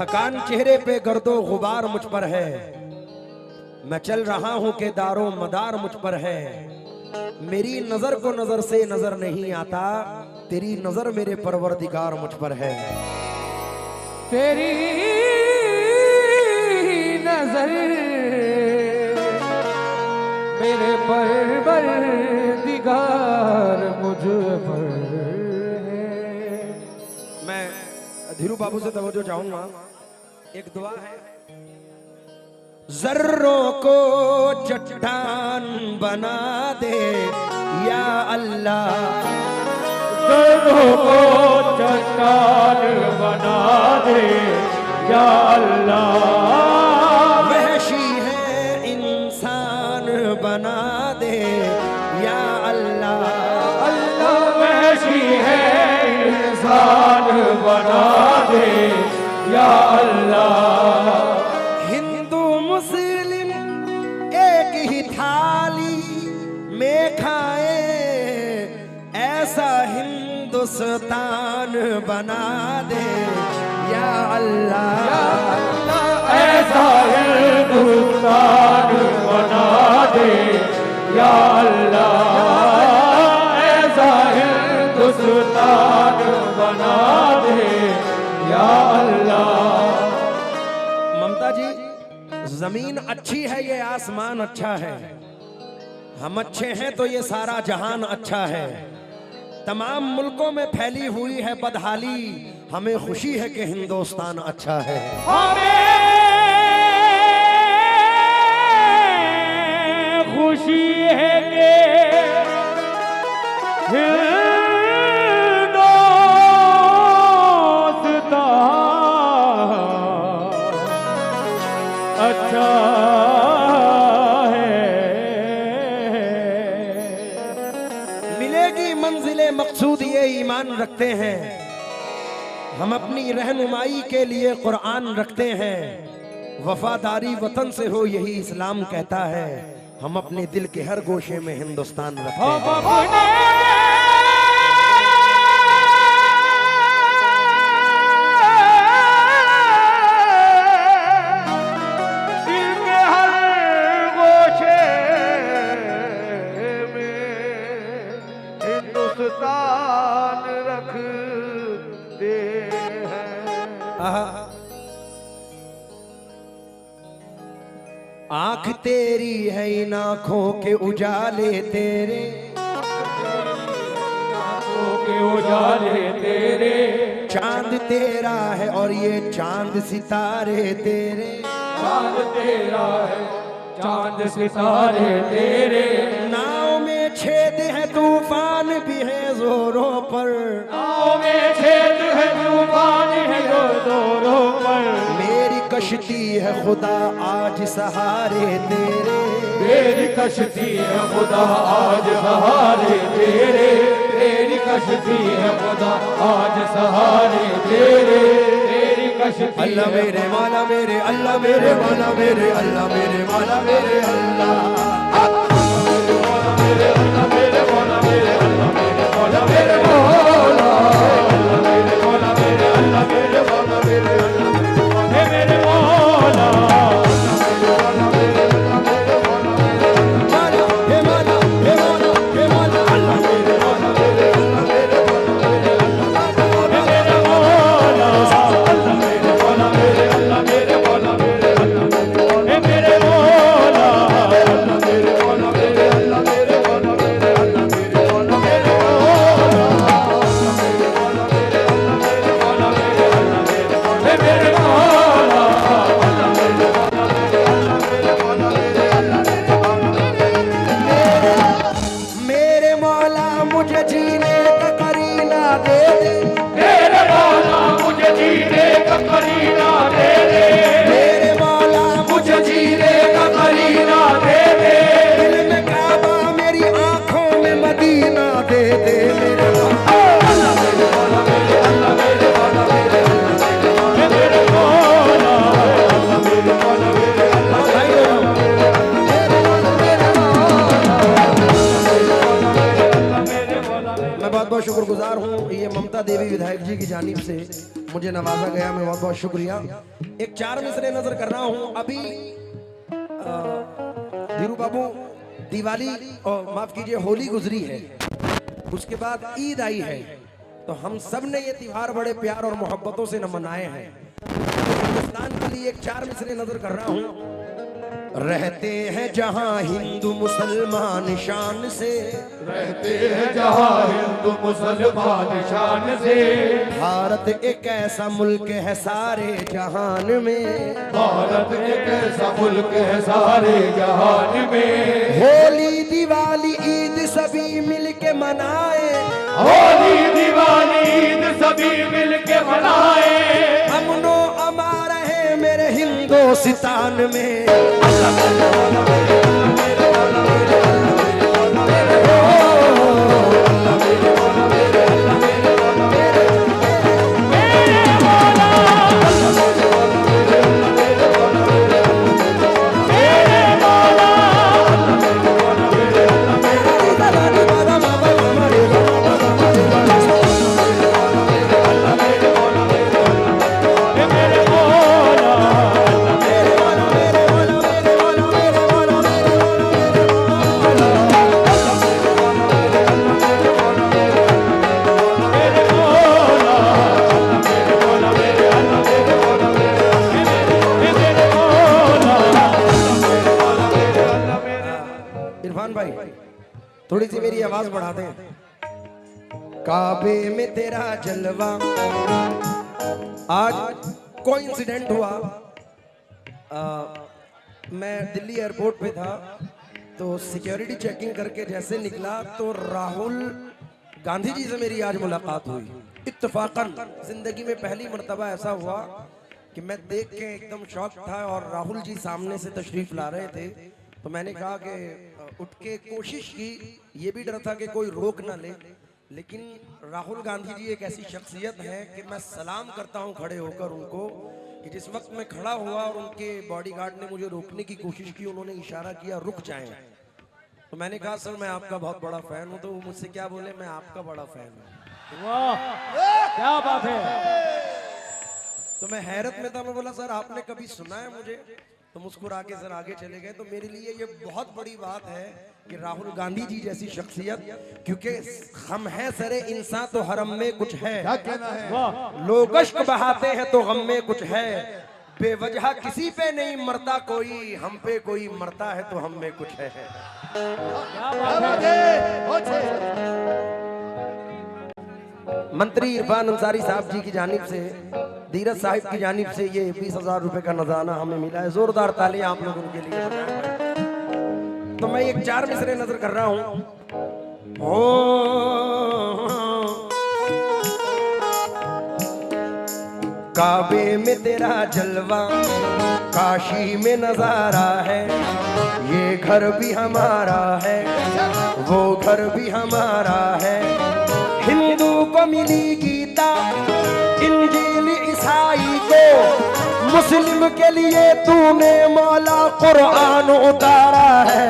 थकान चेहरे पे गर्दो गुबार मुझ पर है, मैं चल रहा हूं के दारो मदार मुझ पर है। मेरी नजर को नजर से नजर नहीं आता, तेरी नजर मेरे परवरदिगार मुझ पर है। तेरी नजर मेरे परवरदिगार मुझ पर है। मैं धीरू बाबू से तवज्जो चाहूंगा। एक दुआ है, जर्रों को चट्टान बना दे या अल्लाह, जर्रों को चट्टान बना दे या अल्लाह। वहशी है इंसान बना दे या अल्लाह, अल्लाह वहशी है इंसान बना दे या अल्लाह। हिंदू मुस्लिम एक ही थाली में खाए, ऐसा हिंदुस्तान बना दे या अल्लाह, ऐसा हिंदुस्तान बना दे या अल्लाह। ऐसा हिंदुस्तान बना दे या अल्लाह। ममता जी, जमीन अच्छी है, ये आसमान अच्छा है, हम अच्छे हैं तो ये सारा जहान अच्छा है। तमाम मुल्कों में फैली हुई है बदहाली, हमें खुशी है कि हिंदुस्तान अच्छा है। हमें खुशी है कि हिंदुस्तान अच्छा है। मिलेगी मंजिले मकसूद ये ईमान रखते हैं, हम अपनी रहनुमाई के लिए कुरान रखते हैं। वफादारी वतन से हो यही इस्लाम कहता है, हम अपने दिल के हर गोशे में हिंदुस्तान रखते हैं। दिल के हर गोशे में हिंदुस्तान रखते हैं। आंख तेरी है इन आंखों के उजाले तेरे, आंखों के उजाले तेरे। चांद तेरा है और ये चांद सितारे तेरे, चांद तेरा है चांद सितारे तेरे। नाव में छेद है तूफान भी है जोरों पर, नाव में छेद है तूफान है जोरों पर। मेरी कश्ती है खुदा आज सहारे तेरे, मेरी कश्ती है खुदा आज सहारे तेरे। मेरी कश्ती है खुदा आज सहारे तेरे। मेरी कश्ती अल्लाह मेरे मौला मेरे, अल्लाह मेरे मौला मेरे, अल्लाह मेरे मौला मेरे, अल्लाह मेरे अल्लाह मेरे मौला मेरे, अल्लाह मेरे मौला मेरे मौला। अल्लाह मेरे मौला मेरे, अल्लाह मेरे मौला मेरे, अल्लाह मेरे मौला। ममता देवी विधायक जी की जानिब से मुझे नवाजा गया, मैं बहुत बहुत शुक्रिया। एक 4 मिसरे नजर कर रहा हूं। अभी धीरू बाबू दिवाली और माफ कीजिए होली गुजरी है, उसके बाद ईद आई है, तो हम सब ने ये त्योहार बड़े प्यार और मोहब्बतों से न मनाए हैं। तो हिंदुस्तान के लिए एक 4 मिसरे नजर कर रहा हूं। रहते हैं जहां हिंदू मुसलमान शान से, रहते हैं जहां हिंदू मुसलमान शान से। भारत एक ऐसा मुल्क है सारे जहान में, भारत एक ऐसा मुल्क है सारे जहान में। होली दिवाली ईद सभी मिल के मनाए, होली दिवाली ईद सभी मिल के मनाए। अमनो अमार है मेरे हिंदुस्तान में। इरफान भाई थोड़ी सी मेरी आवाज बढ़ा दें। काबे में तेरा जलवा, आज कोई इंसिडेंट हुआ, मैं दिल्ली एयरपोर्ट पे था, तो सिक्योरिटी चेकिंग करके जैसे निकला तो राहुल गांधी जी से मेरी आज मुलाकात हुई। इत्तेफाकन जिंदगी में पहली मर्तबा ऐसा हुआ कि मैं देख के एकदम शॉक था और राहुल जी सामने से तशरीफ ला रहे थे, तो मैंने कहा कि उठ के कोशिश की, ये भी डर था कि कोई रोक ना ले, लेकिन राहुल गांधी जी एक ऐसी शख्सियत है कि मैं सलाम करता हूं खड़े होकर उनको, कि जिस वक्त मैं खड़ा हुआ और उनके बॉडीगार्ड ने मुझे रोकने की कोशिश की, उन्होंने इशारा किया रुक जाएं, तो मैंने कहा सर मैं आपका बहुत बड़ा फैन हूं, तो वो मुझसे क्या बोले, मैं आपका बड़ा फैन हूं। वाह क्या बात है। तो मैं हैरत में था, मैं बोला सर आपने कभी सुना है मुझे, तो मुस्कुरा के सर आगे चले गए। तो मेरे लिए ये बहुत बड़ी बात है कि राहुल गांधी जी जैसी शख्सियत, क्योंकि हम हैं सरे इंसान तो हरम में कुछ है, क्या कहना है। लोग अश्क बहाते हैं तो गम में कुछ है, बेवजह किसी पे नहीं मरता कोई, हम पे कोई मरता है तो हम में कुछ है। मंत्री इरफान अंसारी साहब जी की जानिब से, धीरज साहिब की जानिब से ये 20,000 रुपए का नजराना हमें मिला है। जोरदार तालियां आप लोग उनके लिए बजाएं। तो मैं एक 4 मिसरे नजर कर रहा हूं। काबे में तेरा जलवा, काशी में नजारा है, ये घर भी हमारा है, वो घर भी हमारा है। हिंदू को मिली गीता, इंजील ईसाई को, मुस्लिम के लिए तूने मौला कुरान उतारा है।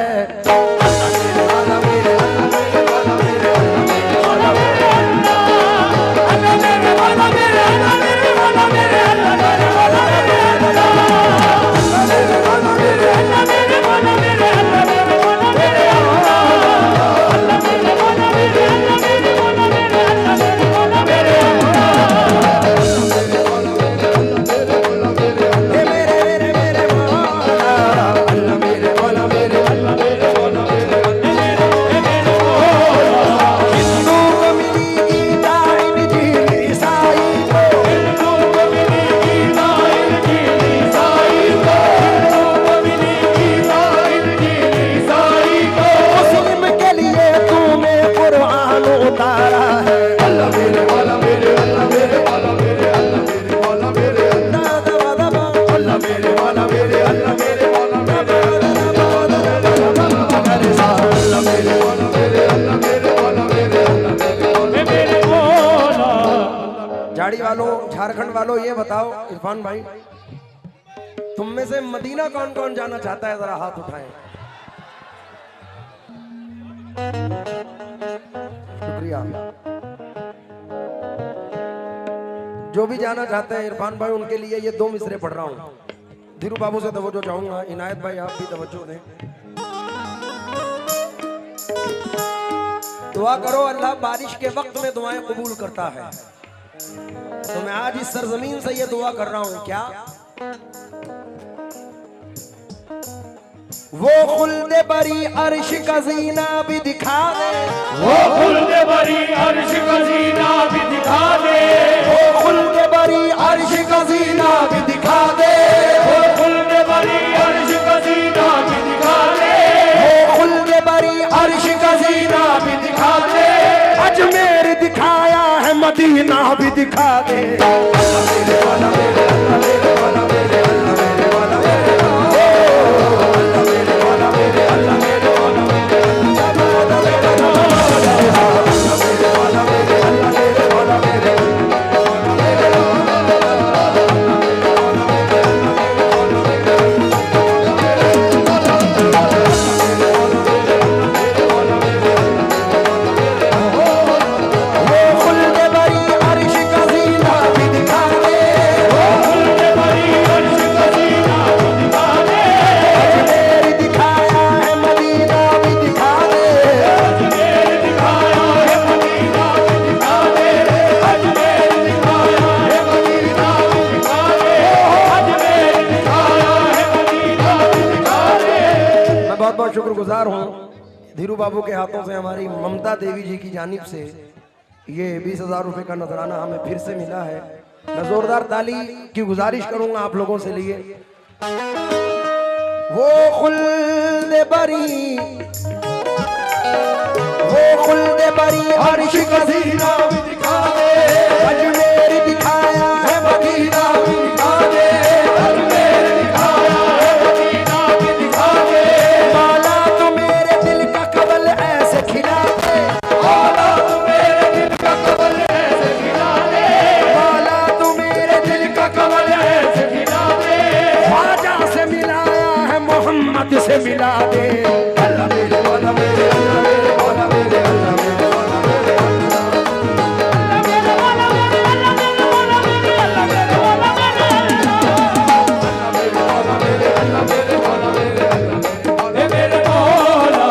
झाड़ी वालों, झारखंड वालों, ये बताओ इरफान भाई, तुम में से मदीना कौन कौन जाना चाहता है, जरा हाथ उठाएं। शुक्रिया। जो भी जाना चाहते हैं इरफान भाई उनके लिए ये 2 मिसरे पढ़ रहा हूँ। धीरू बाबू से तवज्जो चाहूंगा, इनायत भाई आप भी तवज्जो दें। दुआ करो अल्लाह बारिश के वक्त में दुआएं कबूल करता है, तो मैं आज इस सरजमीन से ये दुआ कर रहा हूं। क्या वो खुल्द बरी अर्श का जीना भी दिखा दे, वो खुल्द बरी अर्श का जीना भी दिखा दे, वो खुल्द बरी अर्श का जीना भी दिखा दे, वो खुल्द बरी अर्श का जीना भी दिखा दे, वो खुल्द बरी अर्श का जीना भी दिखा दे। अजमेर दिखाया है मदीना भी दिखा दे। बहुत शुक्रगुजार हूँ धीरू बाबू के हाथों से हमारी ममता देवी जी की जानिब से ये 20,000 रुपए का नजराना हमें फिर से मिला है। मैं जोरदार ताली की गुजारिश करूंगा आप लोगों से लिए। वो खुल्द बरी, वो खुल्द बरी अर्श का जीना भी दिखा दे, अजमेर दिखाया है मदीना भी दिखा दे, अजमेर दिखाया है मदीना भी दिखा दे। माला तो मेरे दिल का कबल ऐसे खिला दे, माला तो मेरे दिल का कबल ऐसे खिला दे, माला तो मेरे दिल का कबल ऐसे खिला दे। ख्वाजा से मिलाया है मोहम्मद से मिला दे। अल्लाह मेरे वाला मेरे, अल्लाह मेरे वाला मेरे, अल्लाह मेरे वाला मेरे, अल्लाह मेरे वाला मेरे, अल्लाह मेरे वाला मेरे, अल्लाह मेरे वाला मेरे, अल्लाह मेरे वाला मेरे, अल्लाह मेरे वाला मेरे, अल्लाह मेरे मौला,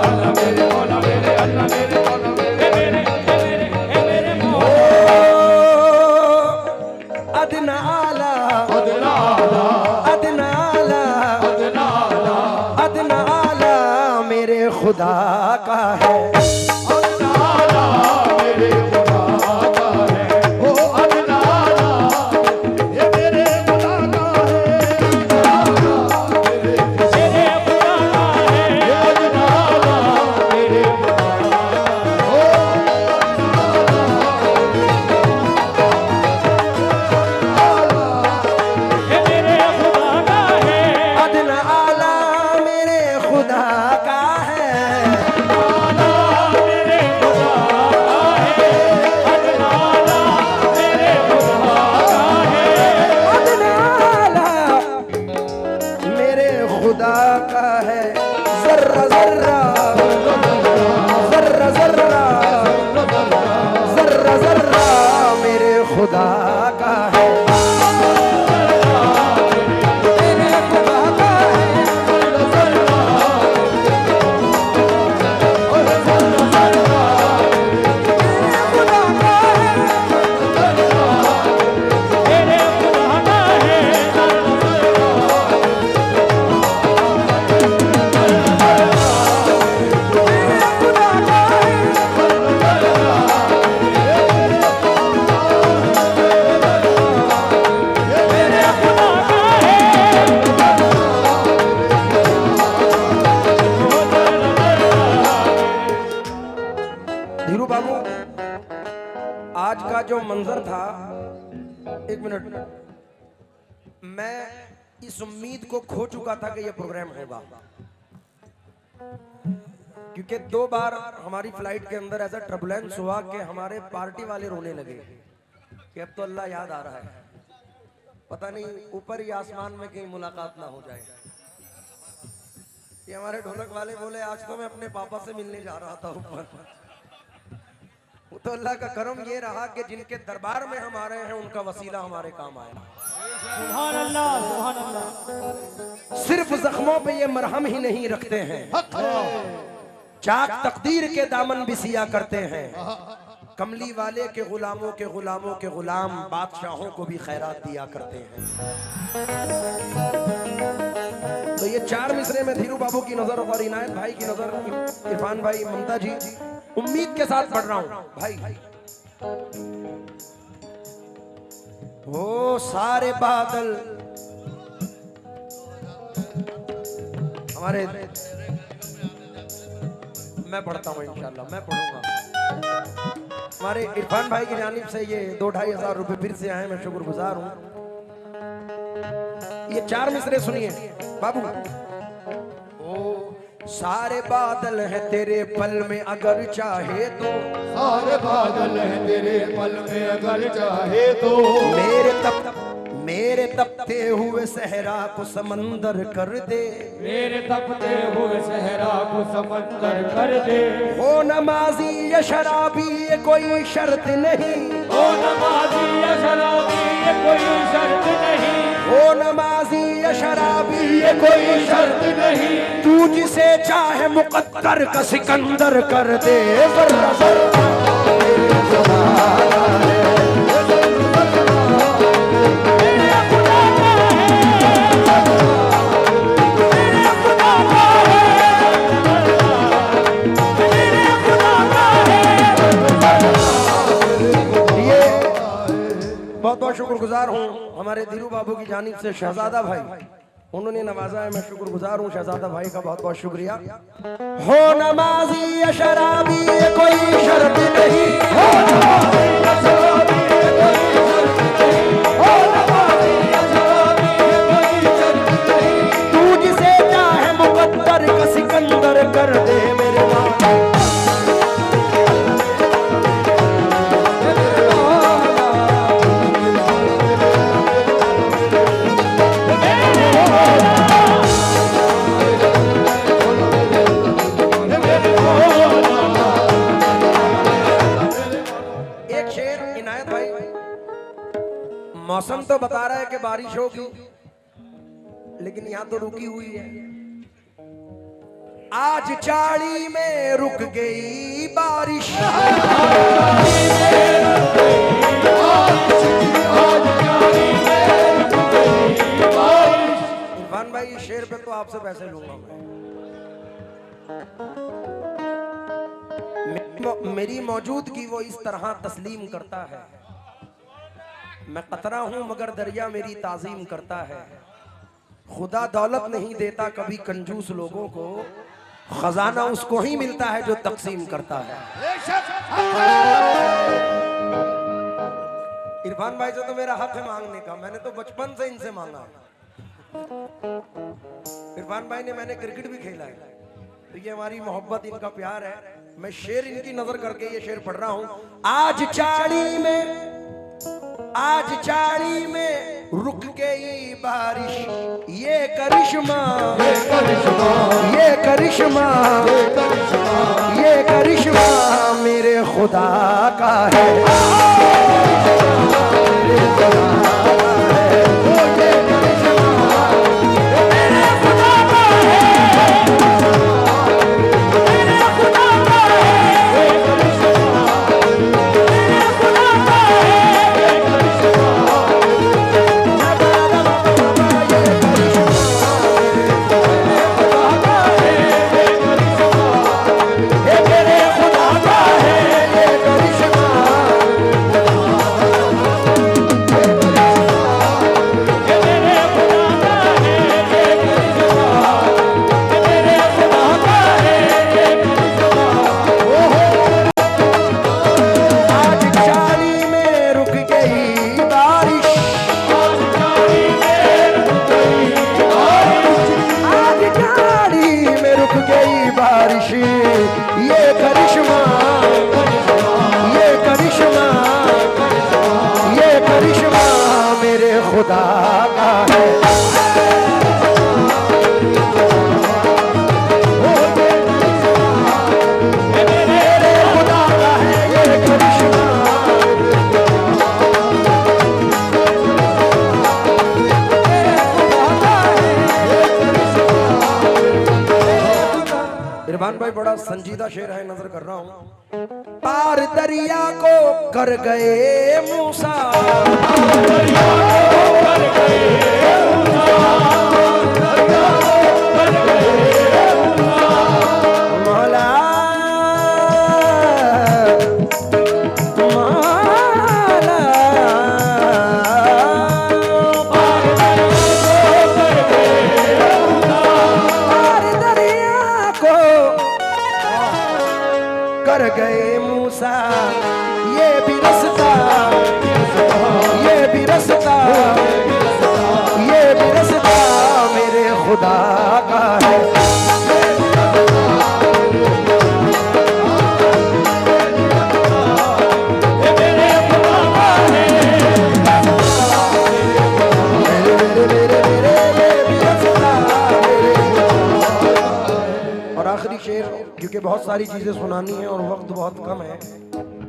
अल्लाह मेरे वाला मेरे, अल्लाह मेरे वाला मेरे, मेरे अदना आला, अदना आला, अदना आला, अदना आला, अदना आला मेरे खुदा का है, अदना आला मेरे खुदा का है, ओ अदना आला ये मेरे खुदा का है, अदना आला मेरे खुदा का है, ये अदना आला मेरे खुदा का है, ओ अदना आला मेरे खुदा का है, आला मेरे खुदा का है, अदना आला मेरे खुदा का है, अदना आला मेरे खुदा का है। जर्रा जर्रा जर्रा जर्रा जर्रा जर्रा मेरे खुदा का है, मेरे खुदा का है, जर्रा जर्रा मेरे खुदा का है, मेरे खुदा का है, मेरे खुदा का धीरू बाबू आज का जो मंजर था, एक मिनट, मैं इस उम्मीद को खो चुका था कि ये प्रोग्राम होगा, क्योंकि 2 बार हमारी फ्लाइट के अंदर ऐसा टर्बुलेंस हुआ कि हमारे पार्टी वाले रोने लगे कि अब तो अल्लाह याद आ रहा है, पता नहीं ऊपर ही आसमान में कहीं मुलाकात ना हो जाए। ये हमारे ढोलक वाले बोले आज तो मैं अपने पापा से मिलने जा रहा था ऊपर। तो अल्लाह का करम ये रहा कि जिनके दरबार में हम आ रहे हैं उनका वसीला हमारे काम आया। सुभान अल्लाह, सुभान अल्लाह। सिर्फ जख्मों पे ये मरहम ही नहीं रखते हैं, चाक तकदीर के दामन भी सिया करते हैं। कमली वाले के गुलामों के गुलाम बादशाहों को भी खैरात दिया करते हैं। तो ये 4 मिसरे में धीरू बाबू की नजर और इनायत भाई की नजर, इरफान भाई, ममता जी, उम्मीद के साथ पढ़ रहा हूं भाई। वो सारे बादल हमारे, मैं पढ़ता हूँ इंशाल्लाह, मैं पढ़ूंगा। हमारे इरफान भाई की जानिब से ये 2-2.5 हजार रुपए फिर से आए, मैं शुक्रगुजार हूँ। ये 4 मिसरे सुनिए बाबू। सारे बादल हैं तेरे पल में अगर चाहे तो, सारे बादल हैं तेरे पल में अगर चाहे तो, मेरे तपते हुए सहरा को समंदर कर दे, मेरे तपते हुए सहरा को समंदर कर दे। हो नमाजी या शराबी ये कोई शर्त नहीं, हो नमाजी या शराबी ये कोई शर्त नहीं, हो नमाजी या शराबी ये कोई शर्त नहीं। तू जिसे चाहे मुकद्दर का सिकंदर कर दे। बहुत बहुत शुक्रगुजार हूँ हमारे धीरू बाबू की जानिब से शहजादा भाई, उन्होंने नवाजा है, मैं शुक्रगुजार हूँ शहजादा भाई का, बहुत बहुत शुक्रिया। हो नमाजी या शराबी ये कोई शर्त नहीं, हो नमाजी या शराबी ये कोई शर्त नहीं, हो नमाजी या शराबी ये कोई शर्त नहीं। तू जिसे चाहे मुकद्दर का सिकंदर कर दे मेरे मौला। मौसम तो बता रहा है कि बारिश होगी, लेकिन यहाँ तो रुकी हुई है। आज चाड़ी में रुक गई बारिश, इरफान भाई इस शेर पे तो आपसे पैसे लूंगा मैं। मेरी मौजूदगी वो इस तरह तस्लीम करता है, मैं कतरा हूं मगर दरिया मेरी ताजीम करता है। खुदा दौलत नहीं देता कभी कंजूस लोगों को, खजाना उसको ही मिलता है जो तकसीम करता है। इरफान भाई से तो मेरा हक है मांगने का, मैंने तो बचपन से इनसे मांगा। इरफान भाई ने, मैंने क्रिकेट भी खेला है, तो ये हमारी मोहब्बत, इनका प्यार है। मैं शेर इनकी नजर करके ये शेर पढ़ रहा हूं। आज चाड़ी में रुक गई बारिश, ये करिश्मा, ये करिश्मा, ये करिश्मा, ये करिश्मा मेरे खुदा का है, मेरे खुदा का है, ये करिश्मा मेरे खुदा का है, मेरे खुदा का है, ये करिश्मा मेरे खुदा का है। रहमान भाई बड़ा संजीदा शेर है, नजर कर रहा हूँ। पार दरिया को कर गए मूसा, मौला कर गए मूसा, ये भी रास्ता, ये भी रास्ता, ये भी रास्ता मेरे खुदा का है। और आखिरी शेर, क्योंकि बहुत सारी चीज़ें सुनानी है और वक्त बहुत कम है,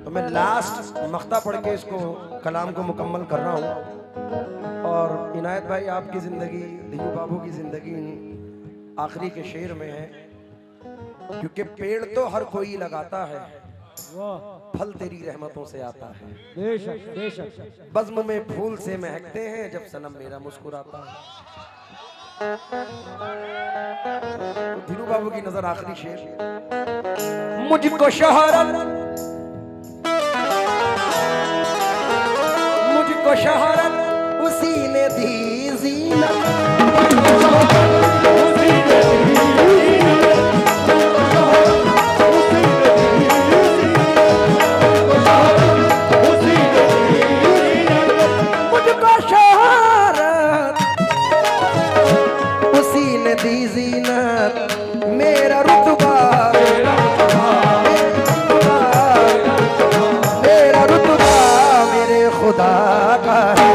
तो मैं लास्ट मख्ता पढ़ के इसको कलाम को मुकम्मल कर रहा हूँ। और इनायत भाई आपकी ज़िंदगी, धीरू बाबू की ज़िंदगी आखिरी के शेर में है, क्योंकि पेड़ तो हर कोई लगाता है, फल तेरी रहमतों से आता है। बेशक बेशक। बज़्म में फूल से महकते हैं जब सनम मेरा मुस्कुराता है। धीरू बाबू की नजर आखिरी शेर। मुझको शोहरत, मुझको शोहरत उसी ने दी ज़ीनत, मुझको शोहरत उसी ने दी ज़ीनत, मेरा रुतबा, मेरा रुतबा मेरे खुदा का है।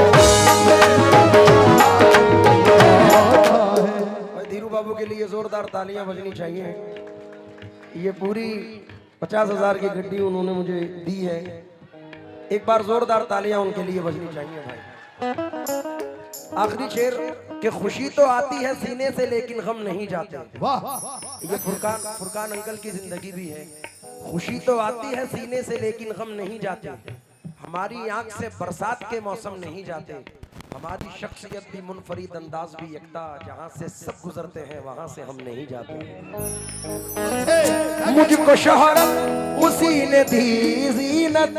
धीरू बाबू के लिए जोरदार तालियां बजनी चाहिए। ये पूरी 50,000 की गड्डी उन्होंने मुझे दी है, एक बार जोरदार तालियां उनके लिए बजनी चाहिए भाई। आखिरी शेर कि खुशी तो आती है सीने से लेकिन गम नहीं जाते। ये फुरकान अंकल की जिंदगी भी है। खुशी तो आती है सीने से लेकिन गम नहीं जाते, हमारी आंख से बरसात के मौसम नहीं जाते, हमारी शख्सियत भी मुनफरिद, अंदाज भी यकता, जहां से सब गुजरते हैं वहां से हम नहीं जाते। मुझको शोहरत उसी ने दी ज़ीनत,